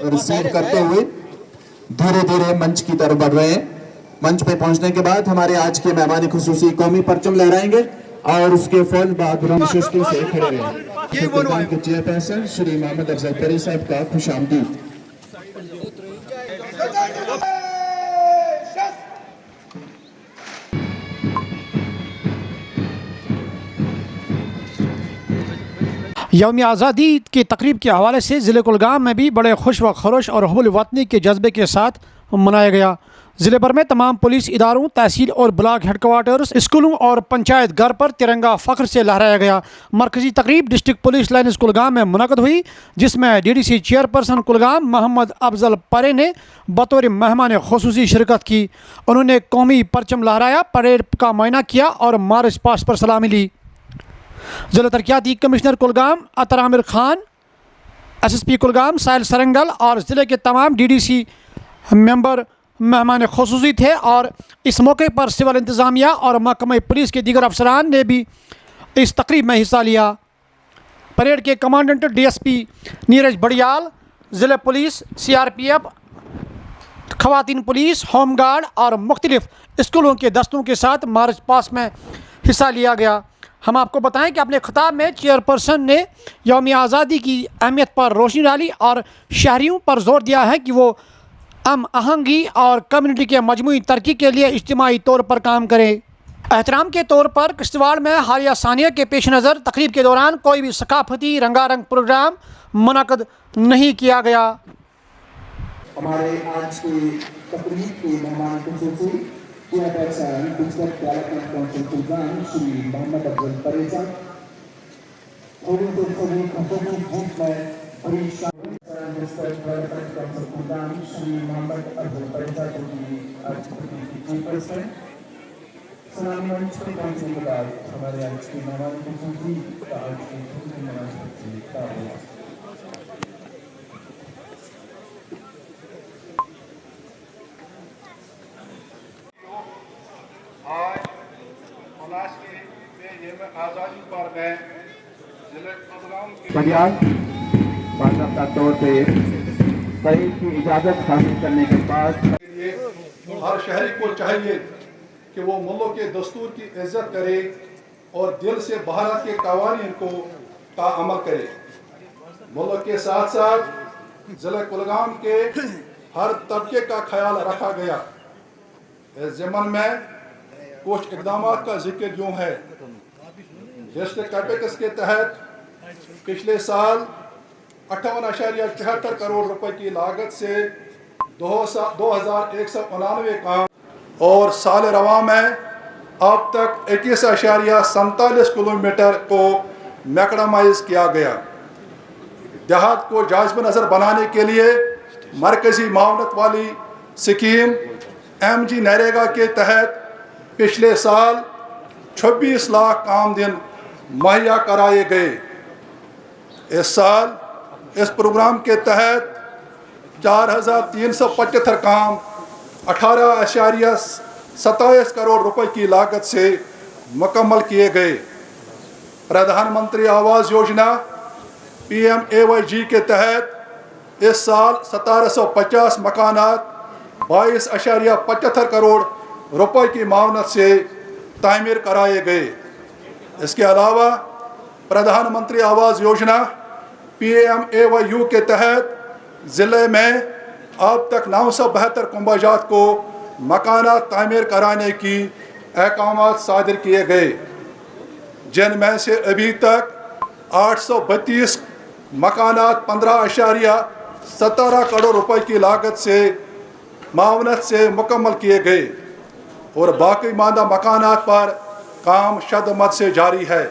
Receive करते हुए धीरे धीरे मंच की तरफ बढ़ रहे हैं। मंच पे पहुंचने के बाद हमारे आज के मेहमान खुसूसी कौमी परचम लहराएंगे और उसके फौरन बाद नशिस्तों से खड़े रहेंगे। प्रोग्राम के चेयरपर्सन श्री मोहम्मद अफजल परी साहब का खुशामदीद। यौम आज़ादी की तकरीब के हवाले से ज़िले कुलगाम में भी बड़े खुश व खरोश और हुब्बुल वतनी के जज्बे के साथ मनाया गया। ज़िले भर में तमाम पुलिस इदारों, तहसील और ब्लॉक हेडक्वार्टर्स, स्कूलों और पंचायत घर पर तिरंगा फ़ख्र से लहराया गया। मरकज़ी तकरीब डिस्ट्रिक्ट पुलिस लाइन्स कुलगाम में मुनक़द हुई, जिसमें DDC चेयरपर्सन कुलगाम मोहम्मद अफजल परे ने बतौर मेहमान ख़ुसूसी शिरकत की। उन्होंने कौमी परचम लहराया, परेड का मुआयना किया और मार्च पास्ट पर सलामी ली। ज़िला तरक्याती कमिश्नर कुलगाम अतर आमिर खान, SSP कुलगाम साहिल सरंगल और ज़िले के तमाम DDC मेंबर मेहमान ख़ुसूसी थे और इस मौके पर सिविल इंतज़ामिया और महकमा पुलिस के दीगर अफसरान ने भी इस तकरीब में हिस्सा लिया। परेड के कमांडेंट DSP नीरज बड़ियाल, ज़िले पुलिस, CRPF, ख़वातीन पुलिस, होम गार्ड और मुख्तलिफ स्कूलों के दस्तों के साथ मार्च पास्ट में हिस्सा लिया गया। हम आपको बताएं कि अपने खिताब में चेयरपर्सन ने यौम आज़ादी की अहमियत पर रोशनी डाली और शहरियों पर जोर दिया है कि वो आहंगी और कम्युनिटी के मजमूई तरक्की के लिए इज्तिमाई तौर पर काम करें। एहतराम के तौर पर किश्तवाड़ में हालिया सानिया के पेश नज़र तकरीब के दौरान कोई भी सकाफती रंगारंग प्रोग्राम मुनक़द नहीं किया गया। हमारे आज की तकरीब के मेहमान खुसूसी chairperson district development council Kulgam Shri Mohammad Afzal Pari साहब, district development council Kulgam Shri Mohammad Afzal Pari साहब की आज की चेयरपर्सन सलामी मंच पर पहुंचने के बाद हमारे आज के मेहमान खुसूसी का आज की आज़ादी पर मैं ज़िले कुलगाम बाकायदा तौर पे परेड की इजाज़त हासिल करने के बाद हर शहरी को चाहिए कि वो मुल्क के दस्तूर की इज्जत करे और दिल से भारत के कवानीन का अमल करे। मुल्क के साथ साथ ज़िले कुलगाम के हर तबके का ख्याल रखा गया। इस ज़मन में कुछ इक़दाम का जिक्र यूँ है। डिस्ट्रिक्ट कैपेक्स के तहत पिछले साल 58.73 करोड़ रुपए की लागत से 2199 काम और साल रवा में अब तक 21.47 किलोमीटर को मैकडामाइज किया गया। देहात को जायज़ नज़र बनाने के लिए मरकज़ी मावनत वाली स्कीम MG नरेगा के तहत पिछले साल 26 लाख काम दिन मुहैया कराए गए। इस साल इस प्रोग्राम के तहत 4375 काम 18.27 करोड़ रुपए की लागत से मुकम्मल किए गए। प्रधानमंत्री आवास योजना PMAYG के तहत इस साल 1750 मकानात 22.75 करोड़ रुपए की मावनत से तामीर कराए गए। इसके अलावा प्रधानमंत्री आवास योजना PMAYU के तहत ज़िले में अब तक 972 कुंभाजात को मकानात तामीर कराने की अहकामात सादिर किए गए, जिनमें से अभी तक 832 मकानात 15.17 करोड़ रुपए की लागत से मावनत से मुकम्मल किए गए और बाकी मानदा मकानात पर काम शदमत से जारी है।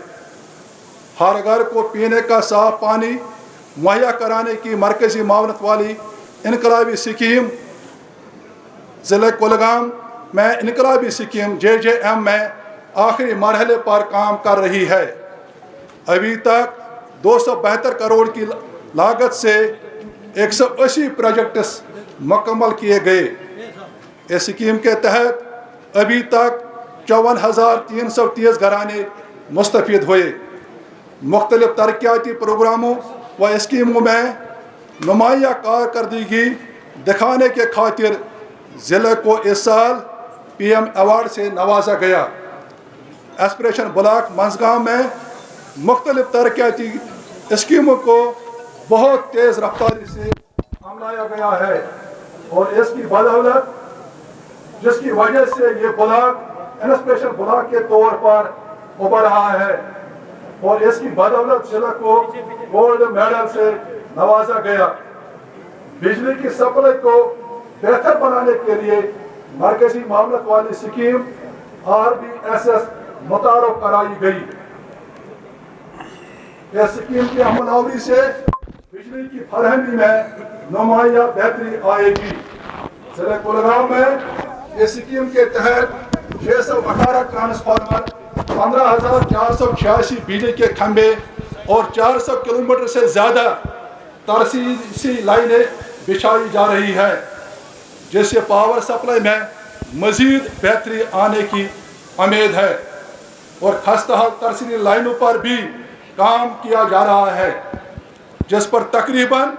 हर घर को पीने का साफ पानी मुहैया कराने की मरकज़ी मावनत वाली इनकलाबी स्कीम ज़िले कुलगाम में इनकलाबी स्कीम JJM में आखिरी मरहले पर काम कर रही है। अभी तक 272 करोड़ की लागत से 180 प्रोजेक्ट्स मुकम्मल किए गए। इस स्कीम के तहत अभी तक 54,330 घराने मुस्तफ़ीद हुए। मुख्तलिफ तरक्याती प्रोग्रामों व स्कीमों में नुमाया कारकर्दगी दिखाने के खातिर ज़िले को इस साल PM अवार्ड से नवाजा गया। एस्पिरेशन ब्लॉक मंझगांव में मुख्तलिफ तरक्याती स्कीमों को बहुत तेज़ रफ्तारी से अमलाया गया है और इसकी बदौलत जिसकी वजह से ये ब्लॉक इंस्पिरेशन ब्लॉक के तौर पर उभर रहा है और इसकी बदौलत जिले को गोल्ड मेडल से नवाजा गया। बिजली की सप्लाई को बेहतर बनाने के लिए मरकजी मामलत वाली स्कीम RBSS मुतारफ कराई गई। यह स्कीम की अमलावरी से बिजली की फरहमी में नुमाया बेहतरी आएगी। जिले कुलगाम में इस स्कीम के तहत 618 ट्रांसफार्मर, 15,486 बिजली के खंभे और 400 किलोमीटर से ज़्यादा तरसीसी लाइनें बिछाई जा रही है, जिससे पावर सप्लाई में मज़ीद बेहतरी आने की उम्मीद है और खस्ता तरसीली लाइनों पर भी काम किया जा रहा है, जिस पर तकरीबन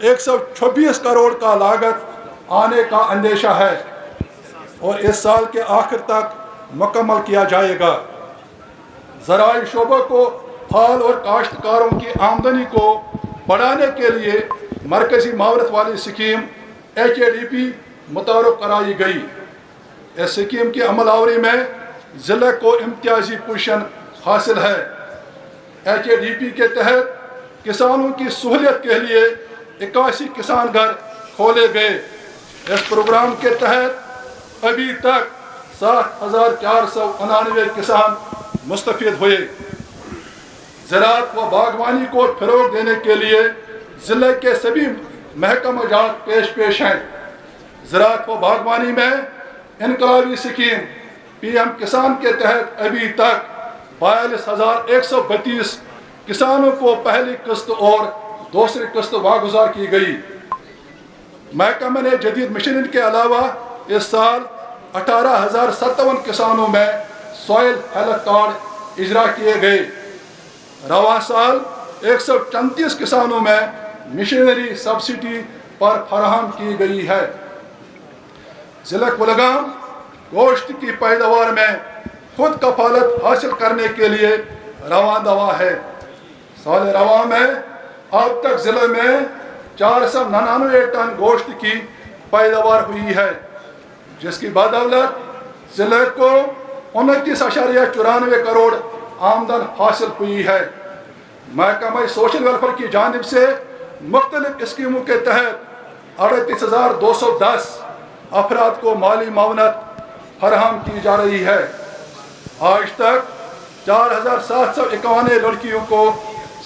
126 करोड़ का लागत आने का अंदेशा है और इस साल के आखिर तक मुकम्मल किया जाएगा। ज़राई शोबे को फल और काश्तकारों की आमदनी को बढ़ाने के लिए मरकजी मावरत वाली स्कीम HADP मुतारफ कराई गई। इस स्कीम की अमलावरी में ज़िले को इम्तियाजी पोजीशन हासिल है। HADP के तहत किसानों की सहूलियत के लिए 81 किसान घर खोले गए। इस प्रोग्राम के तहत अभी तक 7,499 किसान मुस्तफ़ीद हुए। ज़राअत व बागवानी को फ़रोग़ देने के लिए ज़िले के सभी महकमा जात पेश हैं। ज़राअत व बागवानी में इनकलाबी स्कीम PM किसान के तहत अभी तक 42,132 किसानों को पहली किस्त और दूसरी किस्त वागुजार की गई। महकमे ने जदीद मशीनरी के अलावा इस साल 18,057 किसानों में सॉइल हेल्थ कार्ड इजरा किए गए। रवा साल 134 किसानों में मशीनरी सब्सिडी पर फराहम की गई है। ज़िला कुलगाम गोश्त की पैदावार में खुद कफालत हासिल करने के लिए रवा दवा है। साल रवा में अब तक ज़िले में 499 टन गोश्त की पैदावार हुई है, जिसकी बदौलत ज़िले को 29.94 करोड़ आमदन हासिल हुई है। महकमा सोशल वेलफेयर की जानिब से मुख्तलिफ स्कीमों के तहत 38,210 अफराद को माली मावनत फराहम की जा रही है। आज तक 4,751 लड़कियों को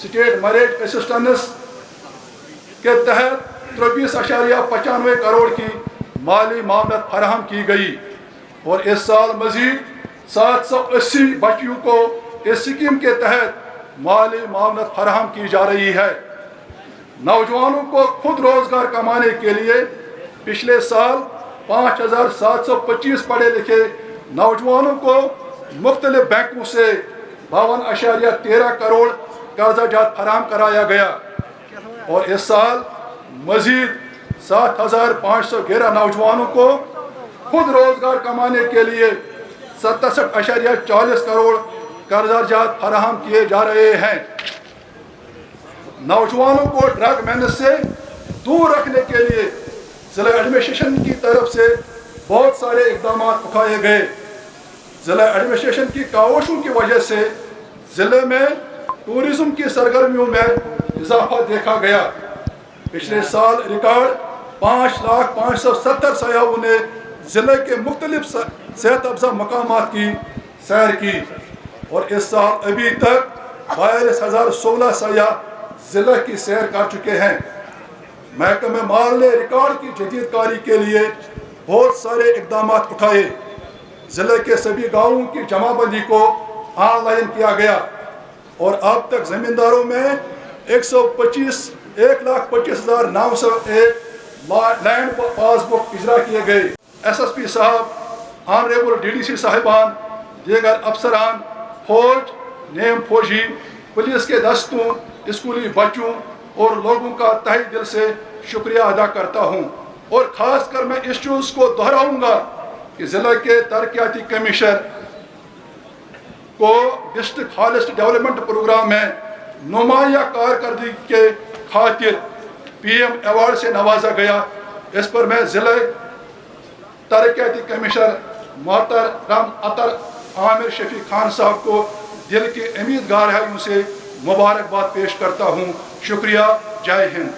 स्टेट मैरिज असिस्टेंस के तहत 23.95 करोड़ की माली मावनत फराहम की गई और इस साल मजीद 780 बच्चियों को इस स्कीम के तहत माली मावनत फराहम की जा रही है। नौजवानों को खुद रोजगार कमाने के लिए पिछले साल 5,725 पढ़े लिखे नौजवानों को मुख्तलिफ बैंकों से 52.13 करोड़ कर्जा जात फराहम कराया गया और इस साल मजीद 7,511 नौजवानों को खुद रोजगार कमाने के लिए 67.40 करोड़ कर्जा जात फराहम किए जा रहे हैं। नौजवानों को ड्रग मेहनत से दूर रखने के लिए ज़िला एडमिनिस्ट्रेशन की तरफ से बहुत सारे इकदाम उठाए गए। ज़िला एडमिनिस्ट्रेशन की काविशों की वजह से ज़िले में टूरिज़्म की सरगर्मियों में इजाफा देखा गया। पिछले साल रिकॉर्ड 5,570 सयाहों ने ज़िले के मुख्तलिफ सेहत अफजा मकामात की सैर की और इस साल अभी तक 22,016 सयाह ज़िले की सैर कर चुके हैं। महकमे माल ने रिकॉर्ड की जदीदकारी के लिए बहुत सारे इकदाम उठाए। ज़िले के सभी गाँवों की जमाबंदी को ऑनलाइन किया गया और अब तक ज़मींदारों में 1,25,901 लैंड पासबुक इजरा किए गए। SSP साहब, ऑनरेबल DDC साहिबान, दीगर अफसरान, फौज, नेम फौजी, पुलिस के दस्तों, स्कूली बच्चों और लोगों का तहे दिल से शुक्रिया अदा करता हूँ। और ख़ास कर मैं इस चीज़ को दोहराऊँगा कि ज़िले के तरक्याती कमिश्नर को डिस्ट्रिक्ट हॉलिस्टिक डेवलपमेंट प्रोग्राम में नुमाया कारकर्दगी के खातिर PM अवार्ड से नवाजा गया। इस पर मैं ज़िले तरक्याती कमिश्नर मोहतरम अतर आमिर शफीक खान साहब को दिल की उम्मीद गहराइयों से मुबारकबाद पेश करता हूँ। शुक्रिया। जय हिंद।